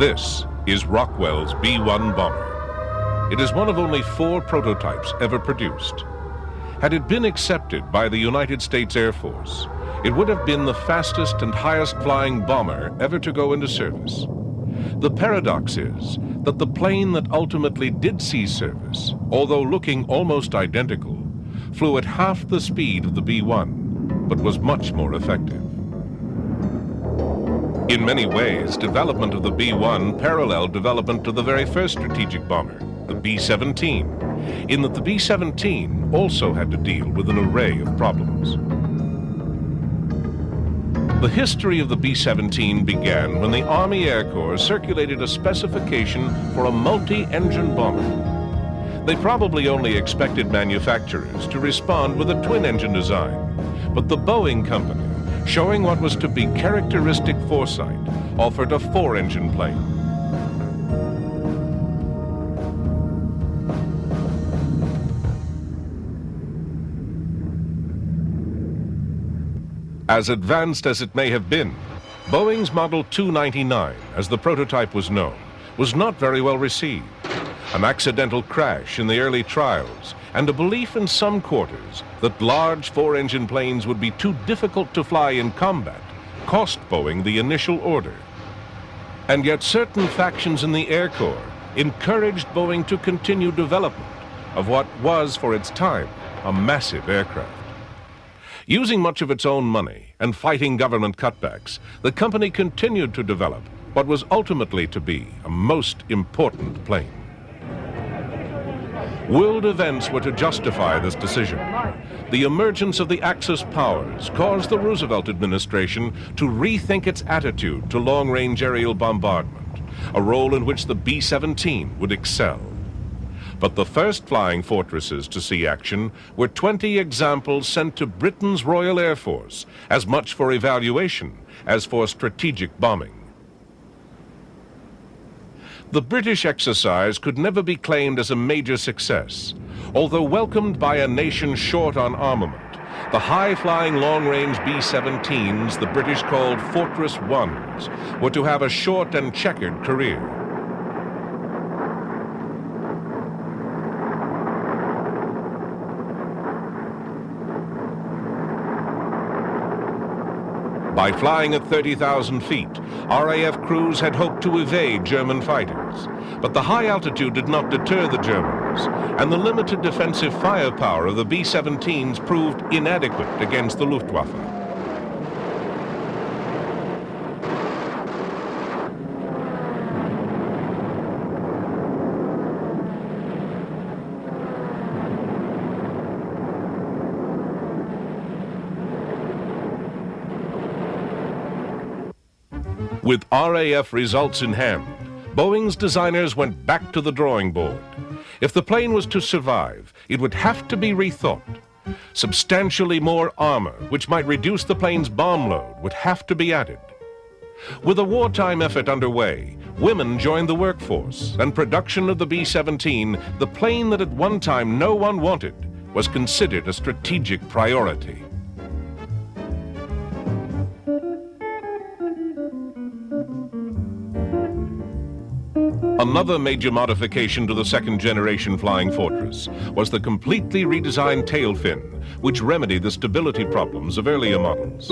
This is Rockwell's B-1 bomber. It is one of only 4 prototypes ever produced. Had it been accepted by the United States Air Force, it would have been the fastest and highest flying bomber ever to go into service. The paradox is that the plane that ultimately did see service, although looking almost identical, flew at half the speed of the B-1, but was much more effective. In many ways, development of the B-1 paralleled development of the very first strategic bomber, the B-17, in that the B-17 also had to deal with an array of problems. The history of the B-17 began when the Army Air Corps circulated a specification for a multi-engine bomber. They probably only expected manufacturers to respond with a twin-engine design, but the Boeing company, showing what was to be characteristic foresight, offered a 4-engine plane. As advanced as it may have been, Boeing's Model 299, as the prototype was known, was not very well received. An accidental crash in the early trials and a belief in some quarters that large 4-engine planes would be too difficult to fly in combat cost Boeing the initial order. And yet certain factions in the Air Corps encouraged Boeing to continue development of what was, for its time, a massive aircraft. Using much of its own money and fighting government cutbacks, the company continued to develop what was ultimately to be a most important plane. World events were to justify this decision. The emergence of the Axis powers caused the Roosevelt administration to rethink its attitude to long-range aerial bombardment, a role in which the B-17 would excel. But the first flying fortresses to see action were 20 examples sent to Britain's Royal Air Force, as much for evaluation as for strategic bombing. The British exercise could never be claimed as a major success. Although welcomed by a nation short on armament, the high-flying long-range B-17s the British called Fortress Ones were to have a short and checkered career. By flying at 30,000 feet, RAF crews had hoped to evade German fighters. But the high altitude did not deter the Germans, and the limited defensive firepower of the B-17s proved inadequate against the Luftwaffe. With RAF results in hand, Boeing's designers went back to the drawing board. If the plane was to survive, it would have to be rethought. Substantially more armor, which might reduce the plane's bomb load, would have to be added. With a wartime effort underway, women joined the workforce, and production of the B-17, the plane that at one time no one wanted, was considered a strategic priority. Another major modification to the second-generation Flying Fortress was the completely redesigned tail fin, which remedied the stability problems of earlier models.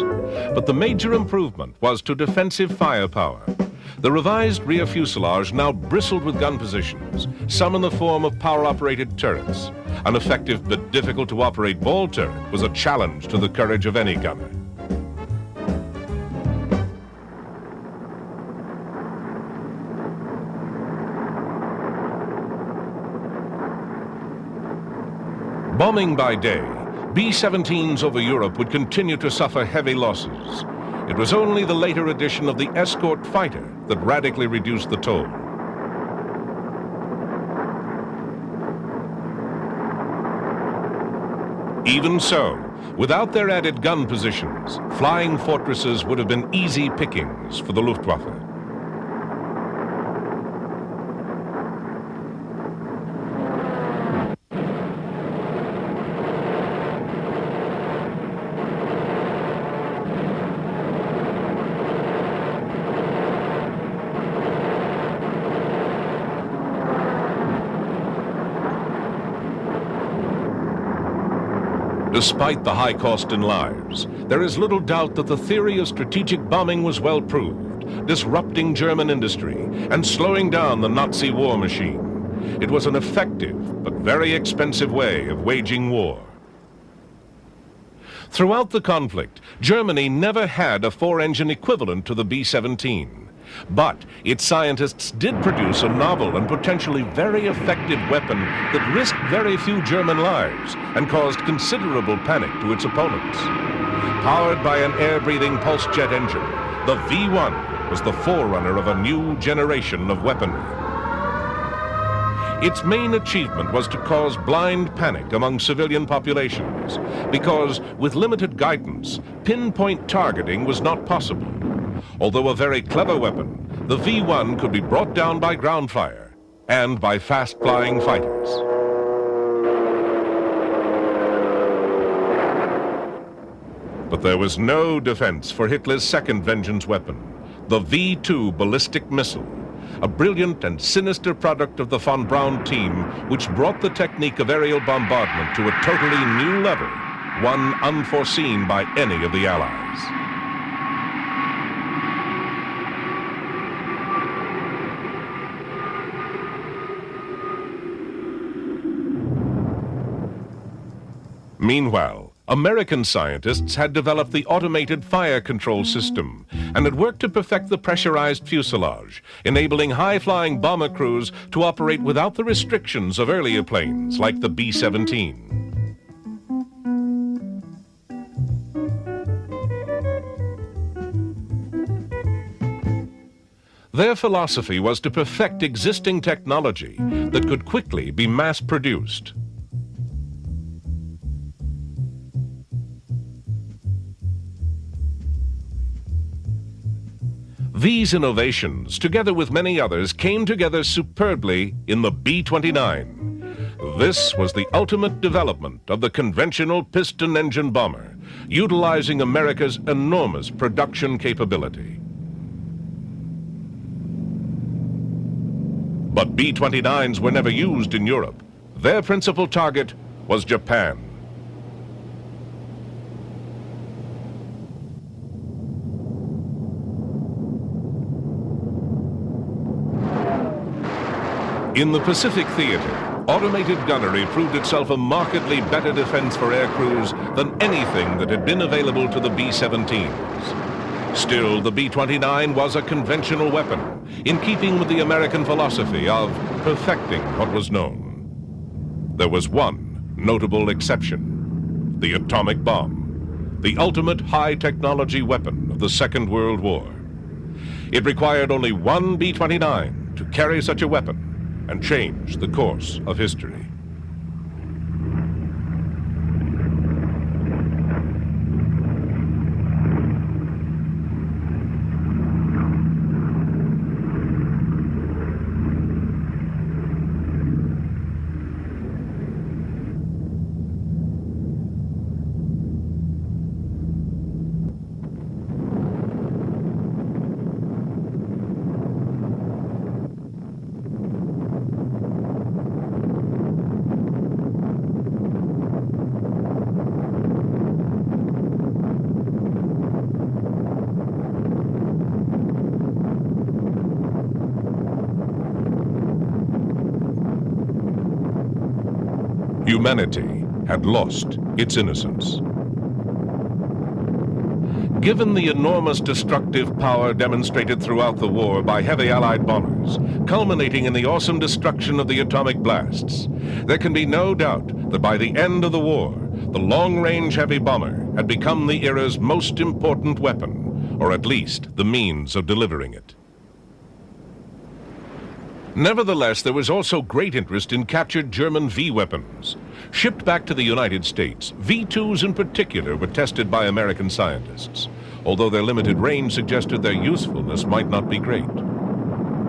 But the major improvement was to defensive firepower. The revised rear fuselage now bristled with gun positions, some in the form of power-operated turrets. An effective but difficult-to-operate ball turret was a challenge to the courage of any gunner. Bombing by day, B-17s over Europe would continue to suffer heavy losses. It was only the later addition of the escort fighter that radically reduced the toll. Even so, without their added gun positions, flying fortresses would have been easy pickings for the Luftwaffe. Despite the high cost in lives, there is little doubt that the theory of strategic bombing was well proved, disrupting German industry and slowing down the Nazi war machine. It was an effective but very expensive way of waging war. Throughout the conflict, Germany never had a four-engine equivalent to the B-17. But its scientists did produce a novel and potentially very effective weapon that risked very few German lives and caused considerable panic to its opponents. Powered by an air-breathing pulse jet engine, the V-1 was the forerunner of a new generation of weaponry. Its main achievement was to cause blind panic among civilian populations, because with limited guidance, pinpoint targeting was not possible. Although a very clever weapon, the V-1 could be brought down by ground fire and by fast-flying fighters. But there was no defense for Hitler's second vengeance weapon, the V-2 ballistic missile, a brilliant and sinister product of the von Braun team, which brought the technique of aerial bombardment to a totally new level, one unforeseen by any of the Allies. Meanwhile, American scientists had developed the automated fire control system and had worked to perfect the pressurized fuselage, enabling high-flying bomber crews to operate without the restrictions of earlier planes like the B-17. Their philosophy was to perfect existing technology that could quickly be mass-produced. These innovations, together with many others, came together superbly in the B-29. This was the ultimate development of the conventional piston engine bomber, utilizing America's enormous production capability. But B-29s were never used in Europe. Their principal target was Japan. In the Pacific Theater, automated gunnery proved itself a markedly better defense for air crews than anything that had been available to the B-17s. Still, the B-29 was a conventional weapon, in keeping with the American philosophy of perfecting what was known. There was one notable exception: the atomic bomb, the ultimate high-technology weapon of the Second World War. It required only one B-29 to carry such a weapon and change the course of history. Humanity had lost its innocence. Given the enormous destructive power demonstrated throughout the war by heavy Allied bombers, culminating in the awesome destruction of the atomic blasts, there can be no doubt that by the end of the war, the long-range heavy bomber had become the era's most important weapon, or at least the means of delivering it. Nevertheless, there was also great interest in captured German V-weapons. Shipped back to the United States, V-2s in particular were tested by American scientists, although their limited range suggested their usefulness might not be great.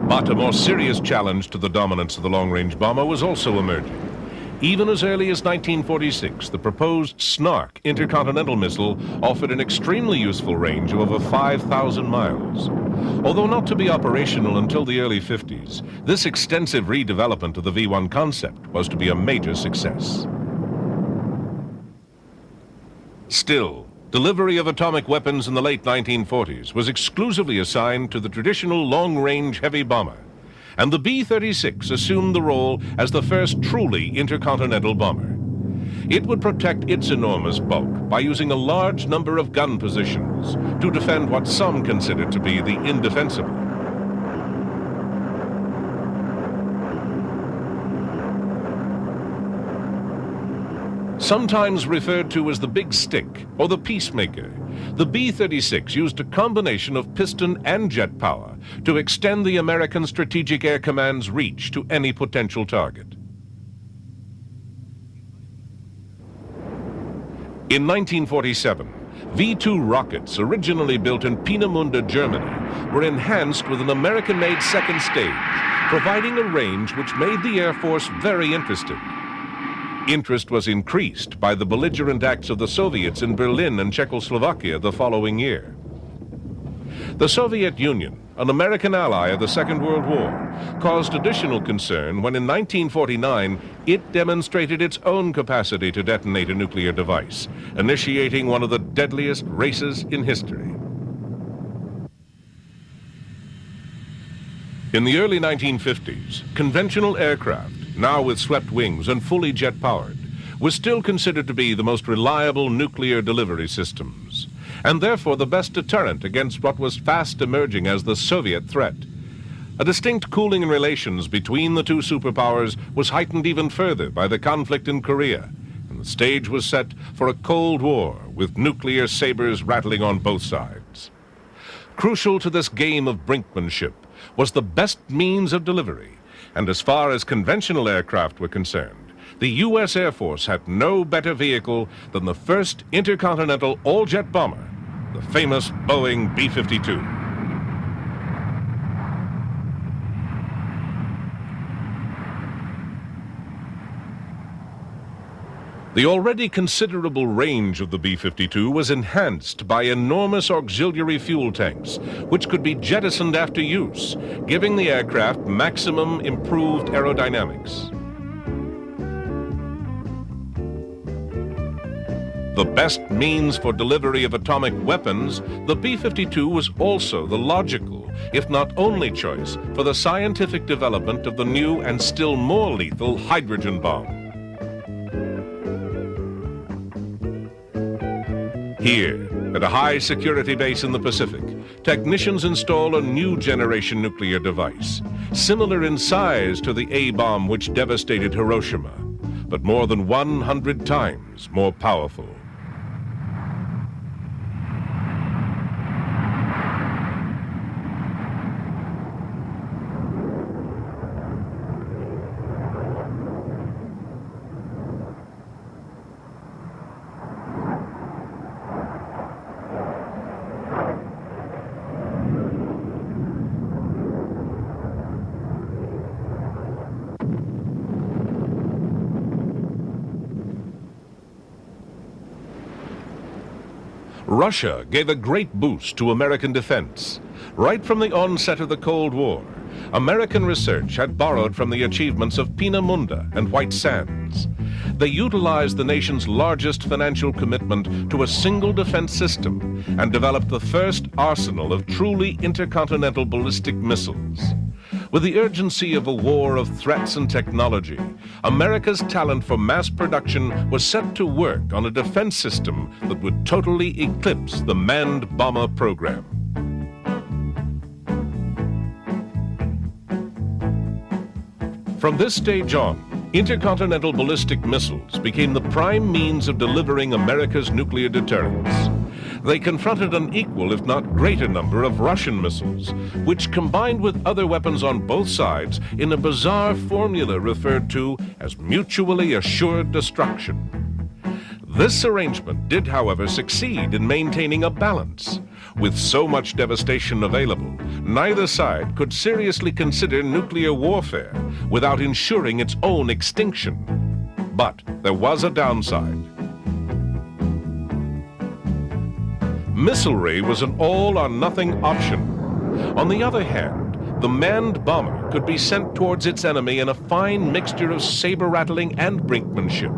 But a more serious challenge to the dominance of the long-range bomber was also emerging. Even as early as 1946, the proposed Snark intercontinental missile offered an extremely useful range of over 5,000 miles. Although not to be operational until the early 50s, this extensive redevelopment of the V-1 concept was to be a major success. Still, delivery of atomic weapons in the late 1940s was exclusively assigned to the traditional long-range heavy bomber, and the B-36 assumed the role as the first truly intercontinental bomber. It would protect its enormous bulk by using a large number of gun positions to defend what some considered to be the indefensible. Sometimes referred to as the Big Stick or the Peacemaker, the B-36 used a combination of piston and jet power to extend the American Strategic Air Command's reach to any potential target. In 1947, V-2 rockets, originally built in Peenemünde, Germany, were enhanced with an American-made second stage, providing a range which made the Air Force very interested. Interest was increased by the belligerent acts of the Soviets in Berlin and Czechoslovakia the following year. The Soviet Union, an American ally of the Second World War, caused additional concern when in 1949 it demonstrated its own capacity to detonate a nuclear device, initiating one of the deadliest races in history. In the early 1950s, conventional aircraft, now with swept wings and fully jet-powered, was still considered to be the most reliable nuclear delivery systems, and therefore the best deterrent against what was fast emerging as the Soviet threat. A distinct cooling in relations between the two superpowers was heightened even further by the conflict in Korea, and the stage was set for a Cold War with nuclear sabers rattling on both sides. Crucial to this game of brinkmanship was the best means of delivery, and as far as conventional aircraft were concerned, the U.S. Air Force had no better vehicle than the first intercontinental all-jet bomber, the famous Boeing B-52. The already considerable range of the B-52 was enhanced by enormous auxiliary fuel tanks, which could be jettisoned after use, giving the aircraft maximum improved aerodynamics. The best means for delivery of atomic weapons, the B-52 was also the logical, if not only choice, for the scientific development of the new and still more lethal hydrogen bomb. Here, at a high-security base in the Pacific, technicians install a new generation nuclear device, similar in size to the A-bomb which devastated Hiroshima, but more than 100 times more powerful. Russia gave a great boost to American defense. Right from the onset of the Cold War, American research had borrowed from the achievements of Peenemünde and White Sands. They utilized the nation's largest financial commitment to a single defense system and developed the first arsenal of truly intercontinental ballistic missiles. With the urgency of a war of threats and technology, America's talent for mass production was set to work on a defense system that would totally eclipse the manned bomber program. From this stage on, intercontinental ballistic missiles became the prime means of delivering America's nuclear deterrence. They confronted an equal, if not greater, number of Russian missiles, which combined with other weapons on both sides in a bizarre formula referred to as mutually assured destruction. This arrangement did, however, succeed in maintaining a balance. With so much devastation available, neither side could seriously consider nuclear warfare without ensuring its own extinction. But there was a downside. Missilery was an all-or-nothing option. On the other hand, the manned bomber could be sent towards its enemy in a fine mixture of saber-rattling and brinkmanship.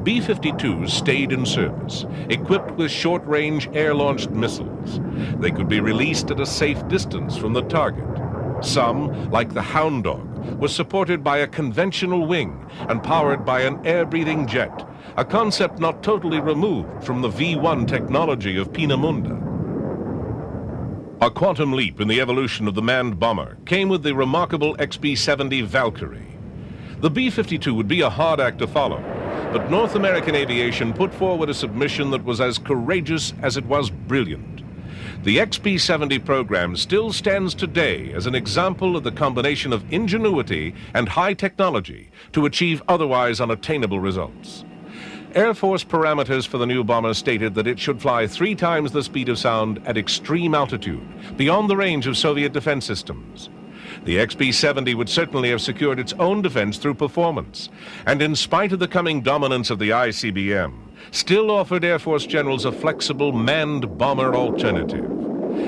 B-52s stayed in service, equipped with short-range air-launched missiles. They could be released at a safe distance from the target. Some, like the Hound Dog, was supported by a conventional wing and powered by an air-breathing jet, a concept not totally removed from the V-1 technology of Peenemünde. A quantum leap in the evolution of the manned bomber came with the remarkable XB-70 Valkyrie. The B-52 would be a hard act to follow, but North American aviation put forward a submission that was as courageous as it was brilliant. The XB-70 program still stands today as an example of the combination of ingenuity and high technology to achieve otherwise unattainable results. Air Force parameters for the new bomber stated that it should fly 3 times the speed of sound at extreme altitude, beyond the range of Soviet defense systems. The XB-70 would certainly have secured its own defense through performance, and in spite of the coming dominance of the ICBM, still offered Air Force generals a flexible manned bomber alternative.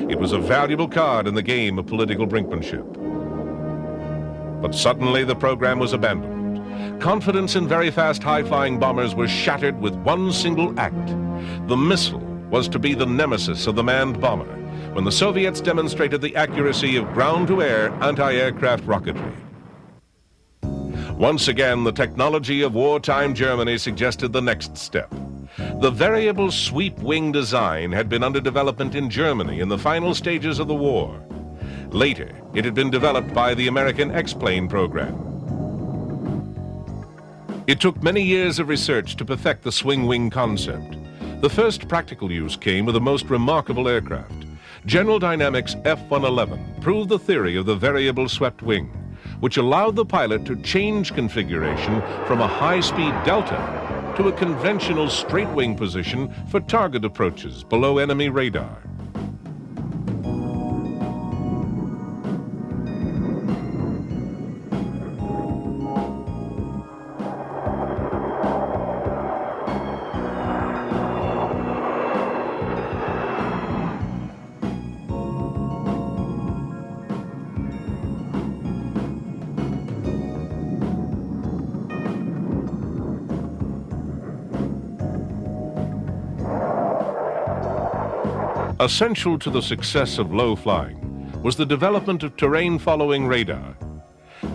It was a valuable card in the game of political brinkmanship. But suddenly the program was abandoned. Confidence in very fast, high-flying bombers was shattered with one single act. The missile was to be the nemesis of the manned bomber, when the Soviets demonstrated the accuracy of ground-to-air anti-aircraft rocketry. Once again, the technology of wartime Germany suggested the next step. The variable sweep wing design had been under development in Germany in the final stages of the war. Later, it had been developed by the American X-plane program. It took many years of research to perfect the swing wing concept. The first practical use came with the most remarkable aircraft. General Dynamics F-111 proved the theory of the variable swept wing, which allowed the pilot to change configuration from a high-speed delta to a conventional straight wing position for target approaches below enemy radar. Essential to the success of low flying was the development of terrain-following radar.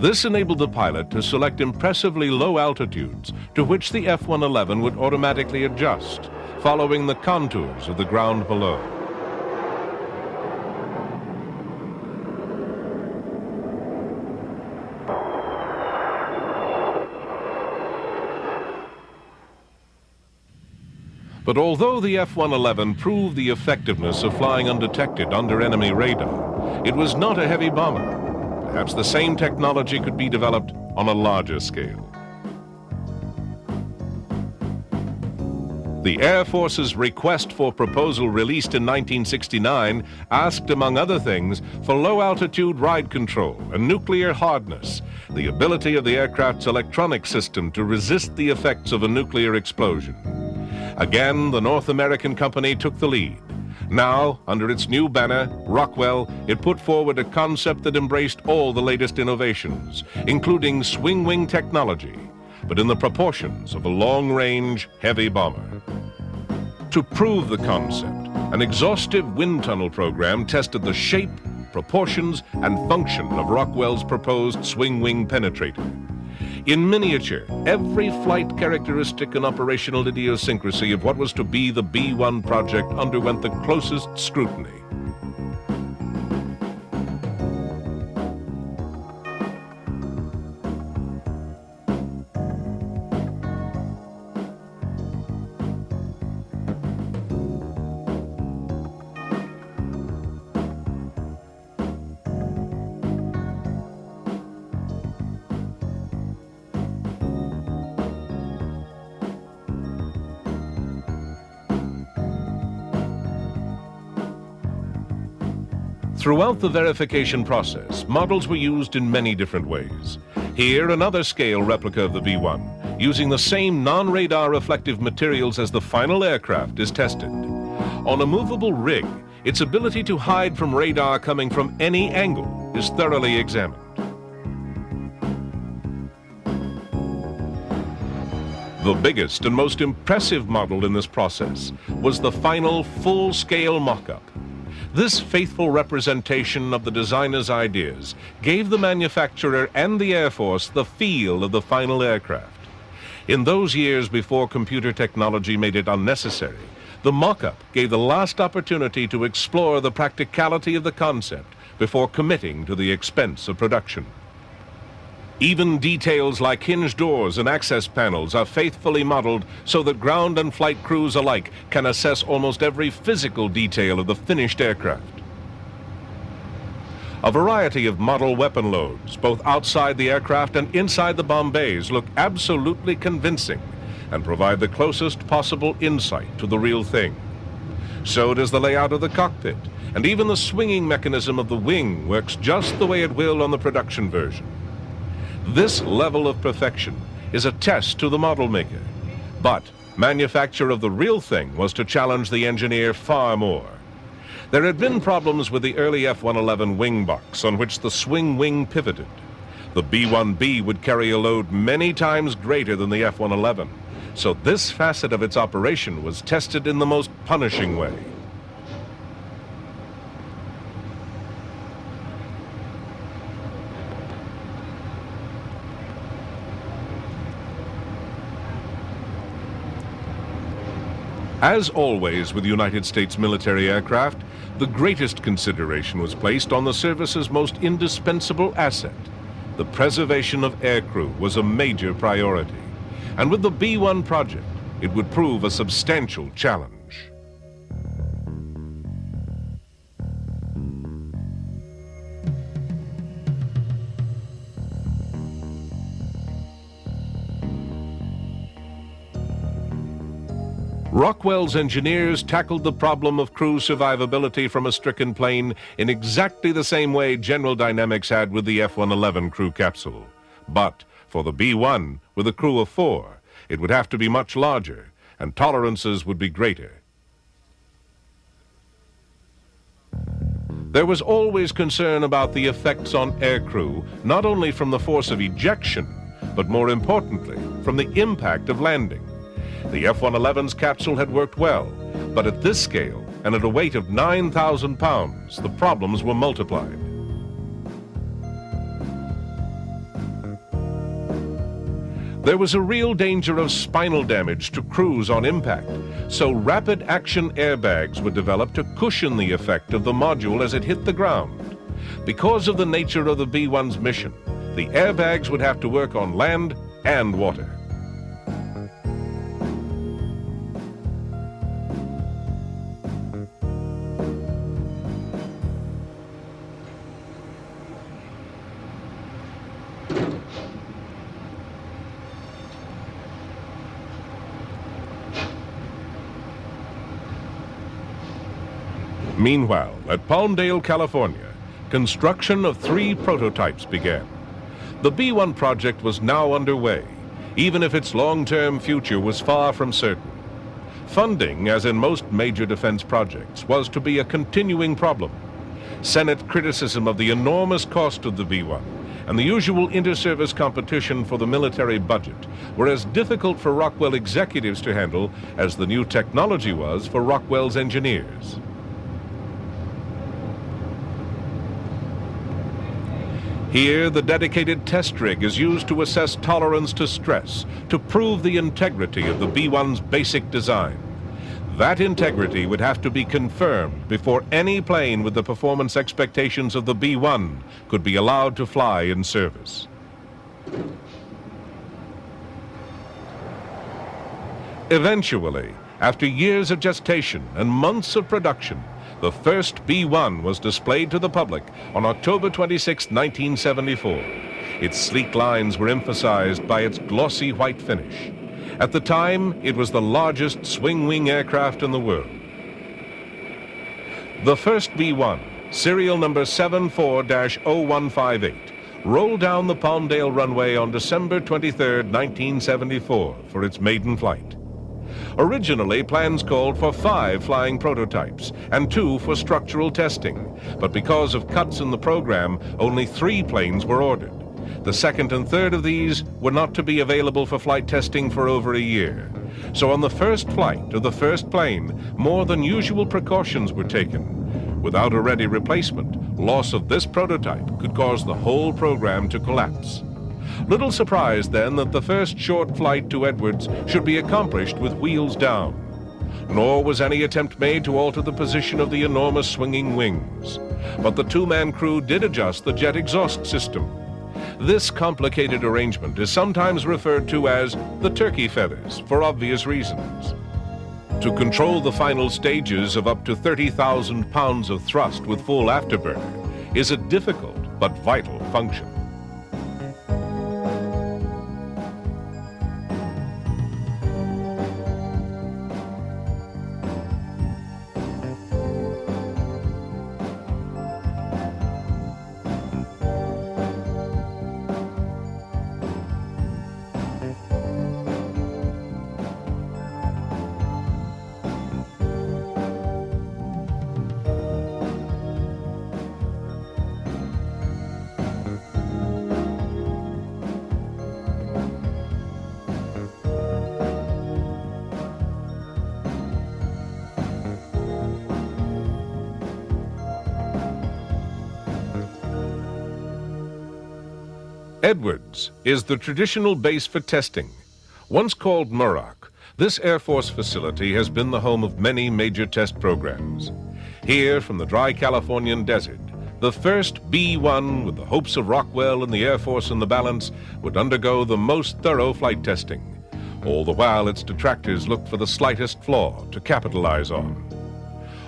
This enabled the pilot to select impressively low altitudes to which the F-111 would automatically adjust, following the contours of the ground below. But although the F-111 proved the effectiveness of flying undetected under enemy radar, it was not a heavy bomber. Perhaps the same technology could be developed on a larger scale. The Air Force's request for proposal released in 1969 asked, among other things, for low-altitude ride control and nuclear hardness, the ability of the aircraft's electronic system to resist the effects of a nuclear explosion. Again, the North American company took the lead. Now, under its new banner, Rockwell, it put forward a concept that embraced all the latest innovations, including swing wing technology, but in the proportions of a long-range heavy bomber. To prove the concept, an exhaustive wind tunnel program tested the shape, proportions, and function of Rockwell's proposed swing wing penetrator. In miniature, every flight characteristic and operational idiosyncrasy of what was to be the B-1 project underwent the closest scrutiny. Throughout the verification process, models were used in many different ways. Here, another scale replica of the B-1, using the same non-radar reflective materials as the final aircraft, is tested. On a movable rig, its ability to hide from radar coming from any angle is thoroughly examined. The biggest and most impressive model in this process was the final full-scale mock-up. This faithful representation of the designer's ideas gave the manufacturer and the Air Force the feel of the final aircraft. In those years before computer technology made it unnecessary, the mock-up gave the last opportunity to explore the practicality of the concept before committing to the expense of production. Even details like hinge doors and access panels are faithfully modeled so that ground and flight crews alike can assess almost every physical detail of the finished aircraft. A variety of model weapon loads, both outside the aircraft and inside the bomb bays, look absolutely convincing and provide the closest possible insight to the real thing. So does the layout of the cockpit, and even the swinging mechanism of the wing works just the way it will on the production version. This level of perfection is a test to the model maker, but manufacture of the real thing was to challenge the engineer far more. There had been problems with the early F-111 wing box on which the swing wing pivoted. The B-1B would carry a load many times greater than the F-111, so this facet of its operation was tested in the most punishing way. As always with United States military aircraft, the greatest consideration was placed on the service's most indispensable asset. The preservation of aircrew was a major priority, and with the B-1 project, it would prove a substantial challenge. Rockwell's engineers tackled the problem of crew survivability from a stricken plane in exactly the same way General Dynamics had with the F-111 crew capsule. But for the B-1, with a crew of 4, it would have to be much larger, and tolerances would be greater. There was always concern about the effects on aircrew, not only from the force of ejection, but more importantly, from the impact of landing. The F-111's capsule had worked well, but at this scale and at a weight of 9,000 pounds, the problems were multiplied. There was a real danger of spinal damage to crews on impact, so rapid action airbags were developed to cushion the effect of the module as it hit the ground. Because of the nature of the B-1's mission, the airbags would have to work on land and water. Meanwhile, at Palmdale, California, construction of 3 prototypes began. The B-1 project was now underway, even if its long-term future was far from certain. Funding, as in most major defense projects, was to be a continuing problem. Senate criticism of the enormous cost of the B-1 and the usual inter-service competition for the military budget were as difficult for Rockwell executives to handle as the new technology was for Rockwell's engineers. Here, the dedicated test rig is used to assess tolerance to stress, to prove the integrity of the B-1's basic design. That integrity would have to be confirmed before any plane with the performance expectations of the B-1 could be allowed to fly in service. Eventually, after years of gestation and months of production, the first B-1 was displayed to the public on October 26, 1974. Its sleek lines were emphasized by its glossy white finish. At the time, it was the largest swing-wing aircraft in the world. The first B-1, serial number 74-0158, rolled down the Palmdale runway on December 23, 1974, for its maiden flight. Originally, plans called for 5 flying prototypes and 2 for structural testing, but because of cuts in the program, only 3 planes were ordered. The second and third of these were not to be available for flight testing for over a year. So on the first flight of the first plane, more than usual precautions were taken. Without a ready replacement, loss of this prototype could cause the whole program to collapse. Little surprise then that the first short flight to Edwards should be accomplished with wheels down. Nor was any attempt made to alter the position of the enormous swinging wings. But the two-man crew did adjust the jet exhaust system. This complicated arrangement is sometimes referred to as the turkey feathers for obvious reasons. To control the final stages of up to 30,000 pounds of thrust with full afterburner is a difficult but vital function. Edwards is the traditional base for testing. Once called Muroc, this Air Force facility has been the home of many major test programs. Here, from the dry Californian desert, the first B-1, with the hopes of Rockwell and the Air Force in the balance, would undergo the most thorough flight testing. All the while, its detractors looked for the slightest flaw to capitalize on.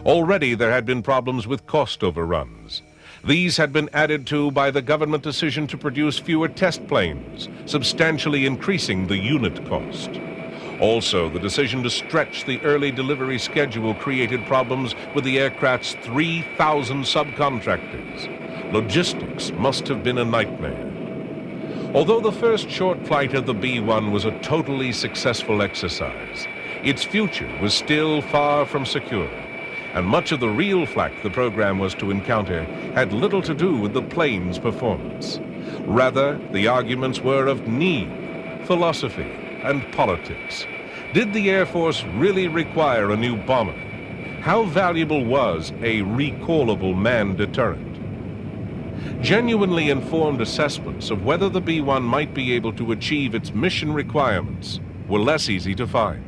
Already there had been problems with cost overruns. These had been added to by the government decision to produce fewer test planes, substantially increasing the unit cost. Also, the decision to stretch the early delivery schedule created problems with the aircraft's 3,000 subcontractors. Logistics must have been a nightmare. Although the first short flight of the B-1 was a totally successful exercise, its future was still far from secure. And much of the real flak the program was to encounter had little to do with the plane's performance. Rather, the arguments were of need, philosophy, and politics. Did the Air Force really require a new bomber? How valuable was a recallable manned deterrent? Genuinely informed assessments of whether the B-1 might be able to achieve its mission requirements were less easy to find.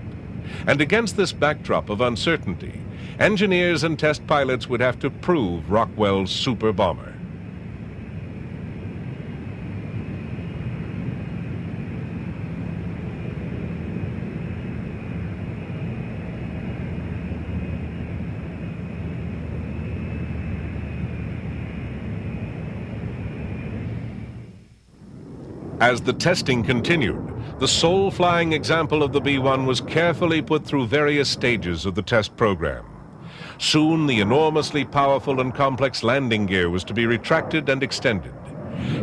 And against this backdrop of uncertainty, engineers and test pilots would have to prove Rockwell's super bomber. As the testing continued, the sole flying example of the B-1 was carefully put through various stages of the test program. Soon, the enormously powerful and complex landing gear was to be retracted and extended.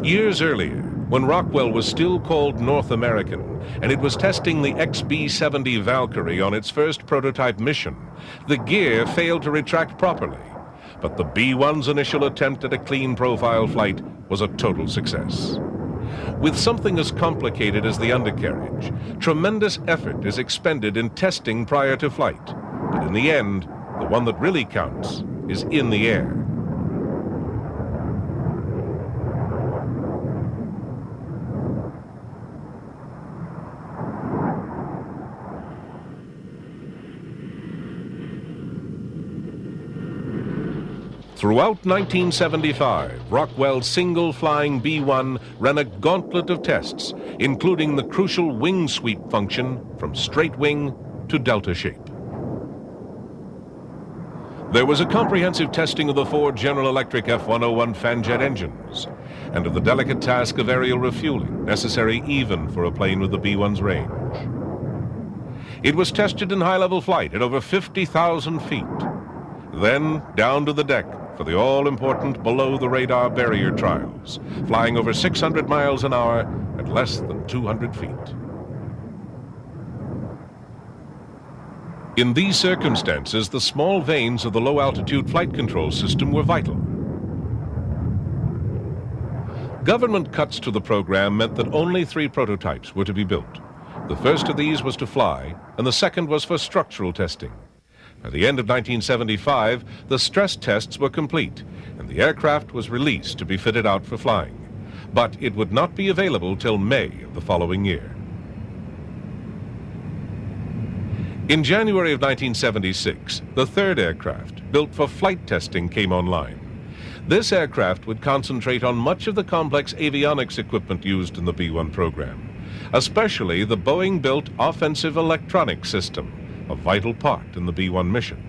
Years earlier, when Rockwell was still called North American, and it was testing the XB-70 Valkyrie on its first prototype mission, the gear failed to retract properly. But the B-1's initial attempt at a clean profile flight was a total success. With something as complicated as the undercarriage, tremendous effort is expended in testing prior to flight. But in the end, the one that really counts is in the air. Throughout 1975, Rockwell's single-flying B-1 ran a gauntlet of tests, including the crucial wing sweep function from straight wing to delta shape. There was a comprehensive testing of the four General Electric F-101 fanjet engines and of the delicate task of aerial refueling, necessary even for a plane with the B-1's range. It was tested in high-level flight at over 50,000 feet, then down to the deck for the all-important below-the-radar barrier trials, flying over 600 miles an hour at less than 200 feet. In these circumstances, the small vanes of the low-altitude flight control system were vital. Government cuts to the program meant that only 3 prototypes were to be built. The first of these was to fly, and the second was for structural testing. At the end of 1975, the stress tests were complete, and the aircraft was released to be fitted out for flying. But it would not be available till May of the following year. In January of 1976, the third aircraft, built for flight testing, came online. This aircraft would concentrate on much of the complex avionics equipment used in the B-1 program, especially the Boeing-built offensive electronics system, a vital part in the B-1 mission.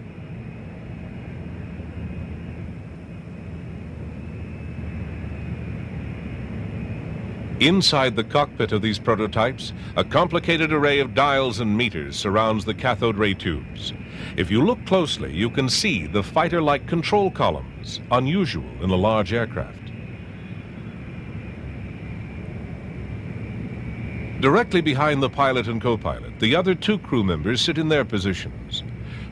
Inside the cockpit of these prototypes, a complicated array of dials and meters surrounds the cathode ray tubes. If you look closely, you can see the fighter-like control columns, unusual in a large aircraft. Directly behind the pilot and co-pilot, the other 2 crew members sit in their positions.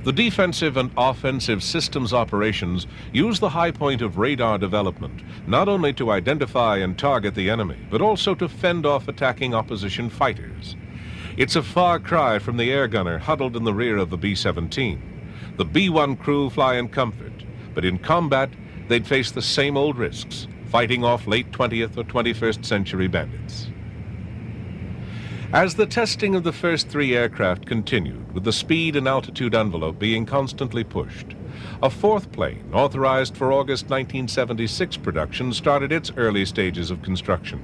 The defensive and offensive systems operations use the high point of radar development not only to identify and target the enemy, but also to fend off attacking opposition fighters. It's a far cry from the air gunner huddled in the rear of the B-17. The B-1 crew fly in comfort, but in combat they'd face the same old risks, fighting off late 20th or 21st century bandits. As the testing of the first 3 aircraft continued, with the speed and altitude envelope being constantly pushed, a 4th plane, authorized for August 1976 production, started its early stages of construction.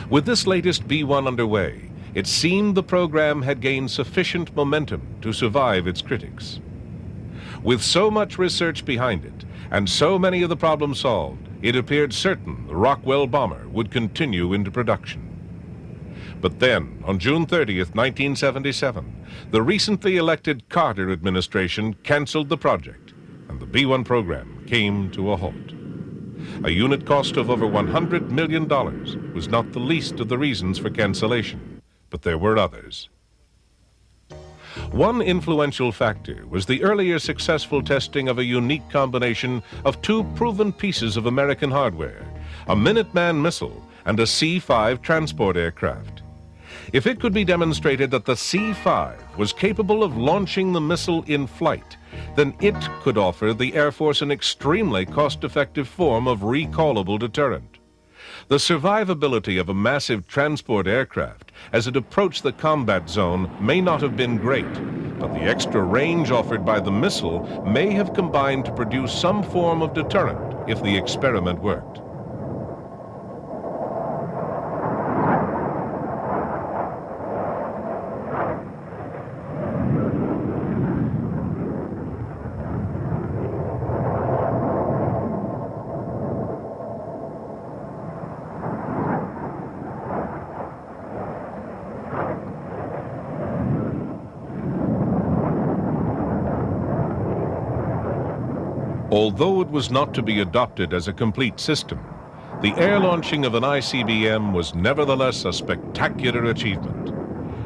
With this latest B-1 underway, it seemed the program had gained sufficient momentum to survive its critics. With so much research behind it, and so many of the problems solved, it appeared certain the Rockwell bomber would continue into production. But then, on June 30th, 1977, the recently elected Carter administration canceled the project, and the B-1 program came to a halt. A unit cost of over $100 million was not the least of the reasons for cancellation, but there were others. One influential factor was the earlier successful testing of a unique combination of 2 proven pieces of American hardware, a Minuteman missile and a C-5 transport aircraft. If it could be demonstrated that the C-5 was capable of launching the missile in flight, then it could offer the Air Force an extremely cost-effective form of recallable deterrent. The survivability of a massive transport aircraft as it approached the combat zone may not have been great, but the extra range offered by the missile may have combined to produce some form of deterrent if the experiment worked. Although it was not to be adopted as a complete system, the air launching of an ICBM was nevertheless a spectacular achievement.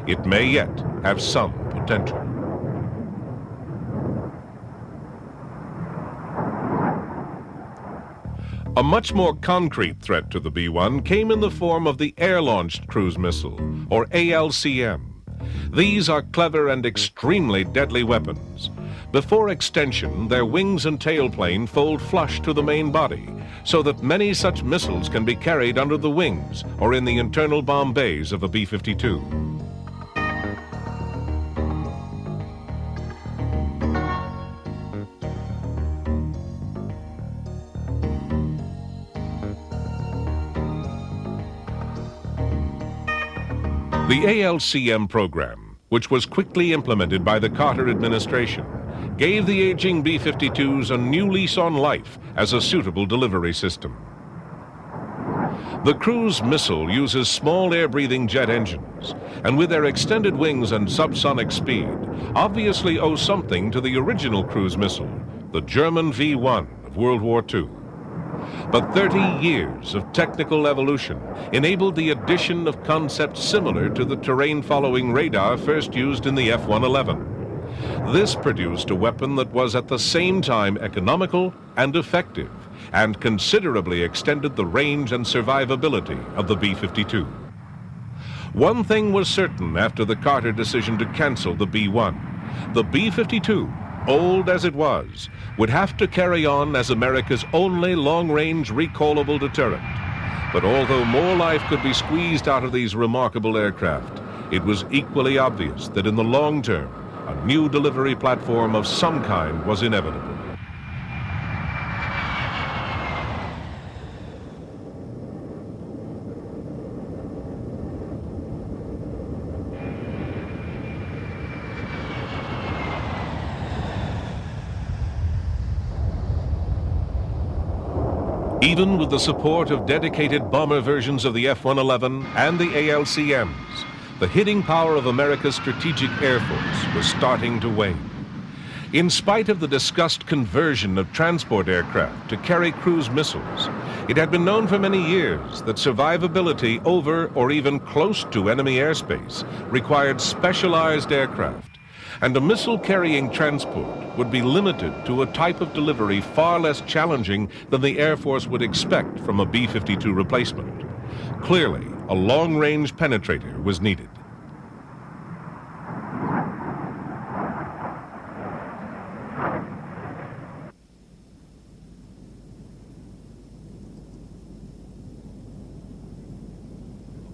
It may yet have some potential. A much more concrete threat to the B-1 came in the form of the Air-Launched Cruise Missile, or ALCM. These are clever and extremely deadly weapons. Before extension, their wings and tailplane fold flush to the main body, so that many such missiles can be carried under the wings or in the internal bomb bays of a B-52. The ALCM program, which was quickly implemented by the Carter administration, gave the aging B-52s a new lease on life as a suitable delivery system. The cruise missile uses small air-breathing jet engines, and with their extended wings and subsonic speed, obviously owe something to the original cruise missile, the German V-1 of World War II. But 30 years of technical evolution enabled the addition of concepts similar to the terrain-following radar first used in the F-111. This produced a weapon that was at the same time economical and effective, and considerably extended the range and survivability of the B-52. One thing was certain after the Carter decision to cancel the B-1. The B-52, old as it was, would have to carry on as America's only long-range recallable deterrent. But although more life could be squeezed out of these remarkable aircraft, it was equally obvious that in the long term, a new delivery platform of some kind was inevitable. Even with the support of dedicated bomber versions of the F-111 and the ALCMs, the hitting power of America's strategic air force was starting to wane. In spite of the discussed conversion of transport aircraft to carry cruise missiles, it had been known for many years that survivability over or even close to enemy airspace required specialized aircraft, and a missile-carrying transport would be limited to a type of delivery far less challenging than the Air Force would expect from a B-52 replacement. Clearly, a long-range penetrator was needed.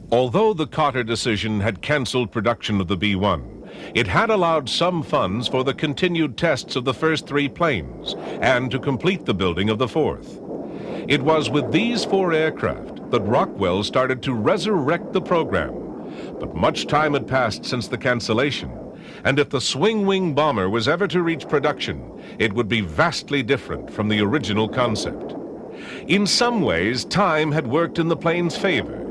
Although the Carter decision had canceled production of the B-1, it had allowed some funds for the continued tests of the first 3 planes and to complete the building of the 4th. It was with these 4 aircraft that Rockwell started to resurrect the program. But much time had passed since the cancellation, and if the swing-wing bomber was ever to reach production, it would be vastly different from the original concept. In some ways, time had worked in the plane's favor.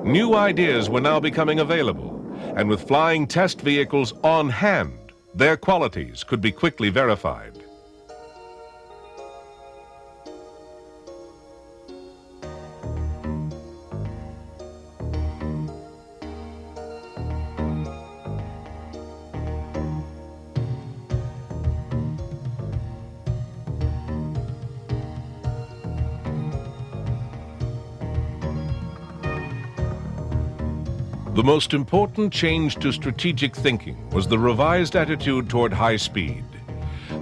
New ideas were now becoming available, and with flying test vehicles on hand, their qualities could be quickly verified. The most important change to strategic thinking was the revised attitude toward high speed.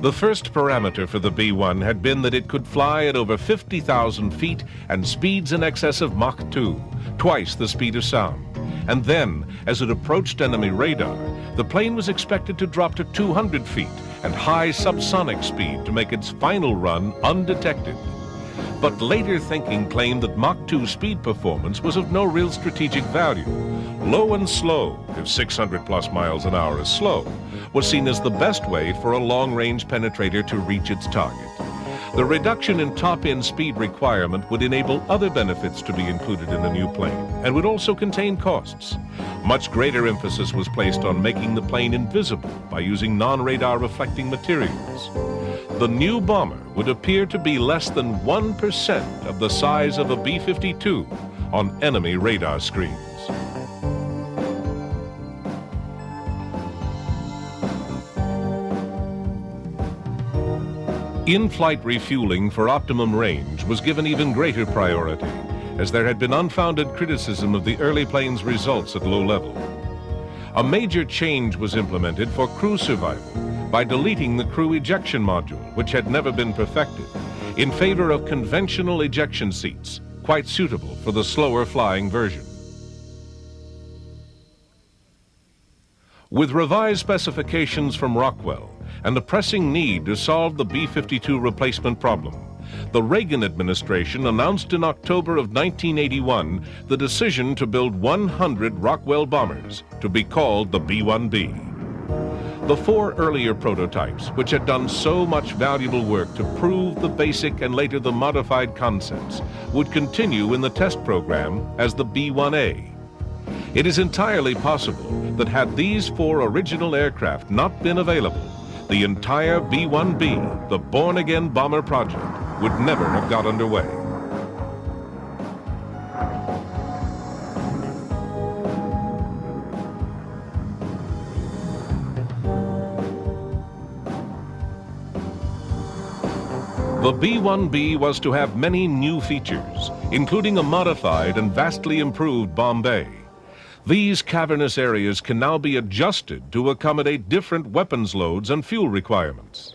The first parameter for the B-1 had been that it could fly at over 50,000 feet and speeds in excess of Mach 2, twice the speed of sound. And then, as it approached enemy radar, the plane was expected to drop to 200 feet and high subsonic speed to make its final run undetected. But later thinking claimed that Mach 2 speed performance was of no real strategic value. Low and slow, if 600 plus miles an hour is slow, was seen as the best way for a long-range penetrator to reach its target. The reduction in top-end speed requirement would enable other benefits to be included in a new plane and would also contain costs. Much greater emphasis was placed on making the plane invisible by using non-radar reflecting materials. The new bomber would appear to be less than 1% of the size of a B-52 on enemy radar screens. In-flight refueling for optimum range was given even greater priority, as there had been unfounded criticism of the early plane's results at low level. A major change was implemented for crew survival by deleting the crew ejection module, which had never been perfected, in favor of conventional ejection seats, quite suitable for the slower flying version. With revised specifications from Rockwell and the pressing need to solve the B-52 replacement problem, the Reagan administration announced in October of 1981 the decision to build 100 Rockwell bombers to be called the B-1B. The 4 earlier prototypes, which had done so much valuable work to prove the basic and later the modified concepts, would continue in the test program as the B-1A. It is entirely possible that had these 4 original aircraft not been available, the entire B-1B, the born-again bomber project, would never have got underway. The B-1B was to have many new features, including a modified and vastly improved bomb bay. These cavernous areas can now be adjusted to accommodate different weapons loads and fuel requirements.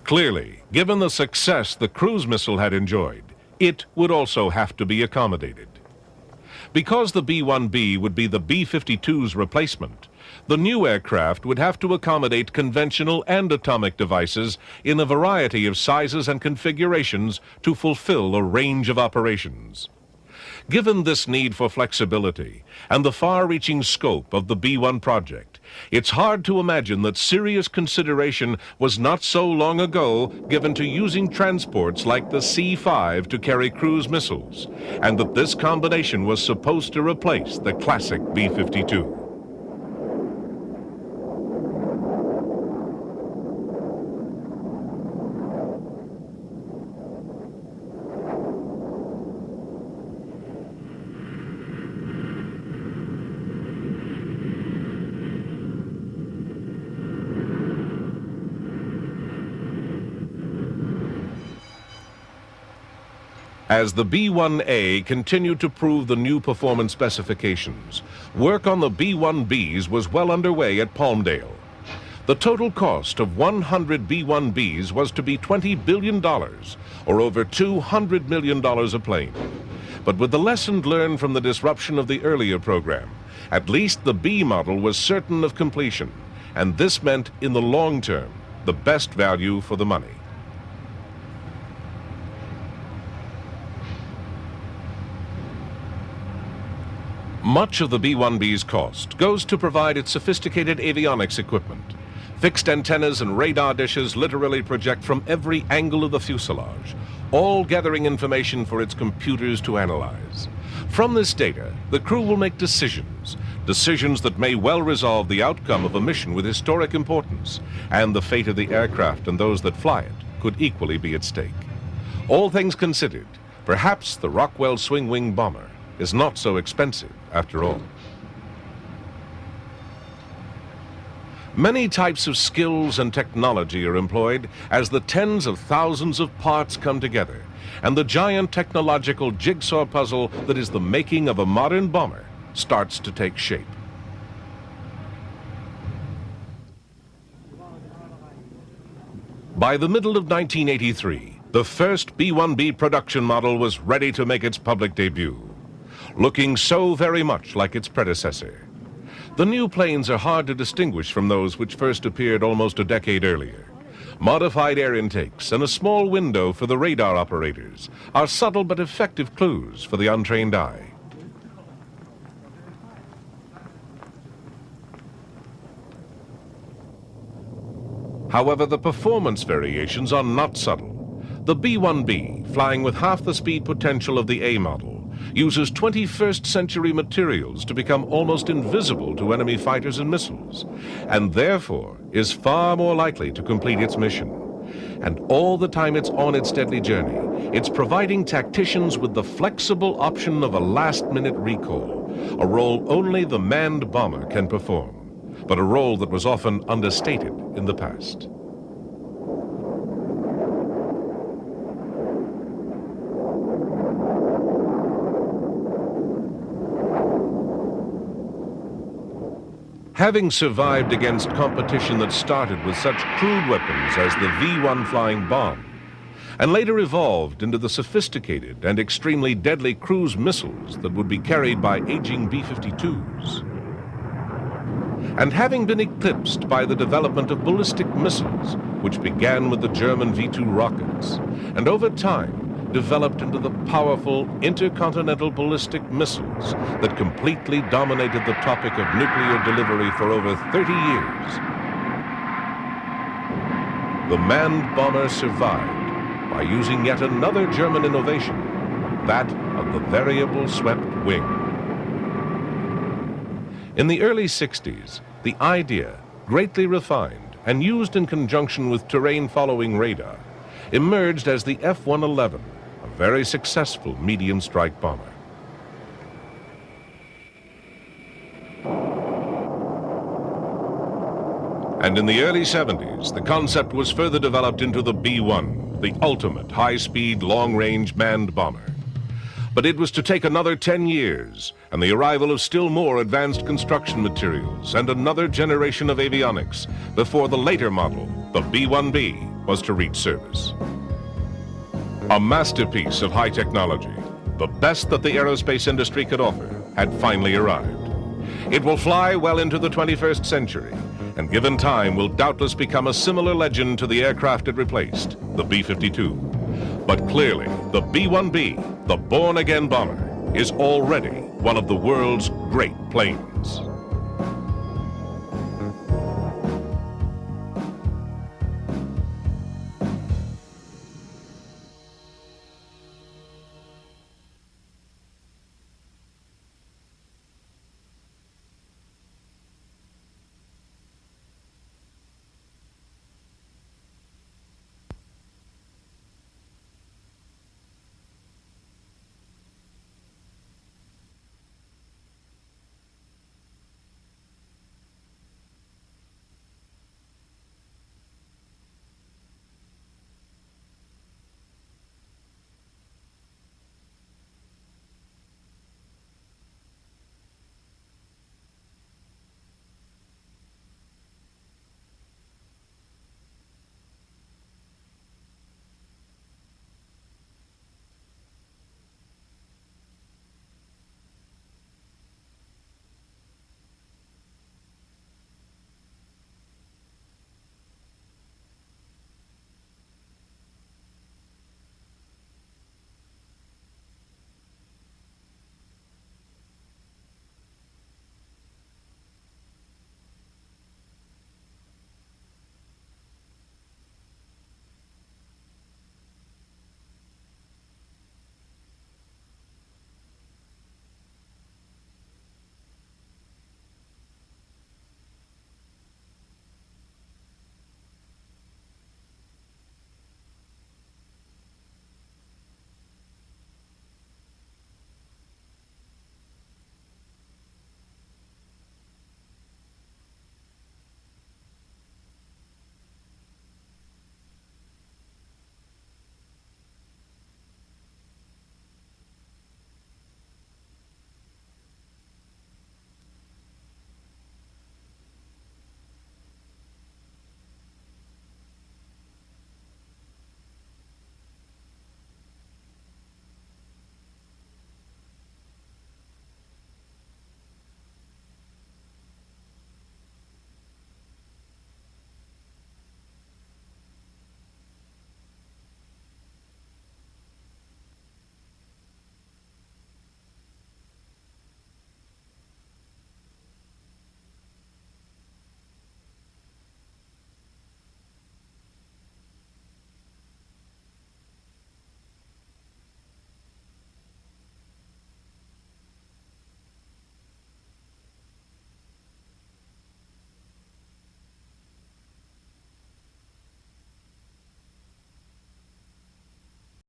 Clearly, given the success the cruise missile had enjoyed, it would also have to be accommodated. Because the B-1B would be the B-52's replacement, the new aircraft would have to accommodate conventional and atomic devices in a variety of sizes and configurations to fulfill a range of operations. Given this need for flexibility and the far-reaching scope of the B-1 project, it's hard to imagine that serious consideration was not so long ago given to using transports like the C-5 to carry cruise missiles, and that this combination was supposed to replace the classic B-52. As the B-1A continued to prove the new performance specifications, work on the B-1Bs was well underway at Palmdale. The total cost of 100 B-1Bs was to be $20 billion, or over $200 million a plane. But with the lesson learned from the disruption of the earlier program, at least the B model was certain of completion, and this meant, in the long term, the best value for the money. Much of the B-1B's cost goes to provide its sophisticated avionics equipment. Fixed antennas and radar dishes literally project from every angle of the fuselage, all gathering information for its computers to analyze. From this data, the crew will make decisions that may well resolve the outcome of a mission with historic importance, and the fate of the aircraft and those that fly it could equally be at stake. All things considered, perhaps the Rockwell swing-wing bomber is not so expensive after all. Many types of skills and technology are employed as the tens of thousands of parts come together, and the giant technological jigsaw puzzle that is the making of a modern bomber starts to take shape. By the middle of 1983, the first B-1B production model was ready to make its public debut, looking so very much like its predecessor. The new planes are hard to distinguish from those which first appeared almost a decade earlier. Modified air intakes and a small window for the radar operators are subtle but effective clues for the untrained eye. However, the performance variations are not subtle. The B-1B, flying with half the speed potential of the A model, uses 21st century materials to become almost invisible to enemy fighters and missiles, and therefore is far more likely to complete its mission. And all the time it's on its deadly journey, it's providing tacticians with the flexible option of a last-minute recall, a role only the manned bomber can perform, but a role that was often understated in the past. Having survived against competition that started with such crude weapons as the V-1 flying bomb, and later evolved into the sophisticated and extremely deadly cruise missiles that would be carried by aging B-52s, and having been eclipsed by the development of ballistic missiles, which began with the German V-2 rockets, and over time developed into the powerful intercontinental ballistic missiles that completely dominated the topic of nuclear delivery for over 30 years. The manned bomber survived by using yet another German innovation, that of the variable swept wing. In the early 60s, the idea, greatly refined and used in conjunction with terrain-following radar, emerged as the F-111, a very successful medium-strike bomber. And in the early 70s, the concept was further developed into the B-1, the ultimate high-speed, long-range manned bomber. But it was to take another 10 years and the arrival of still more advanced construction materials and another generation of avionics before the later model, the B-1B, was to reach service. A masterpiece of high technology, the best that the aerospace industry could offer, had finally arrived. It will fly well into the 21st century, and given time will doubtless become a similar legend to the aircraft it replaced, the B-52. But clearly, the B-1B, the born-again bomber, is already one of the world's great planes.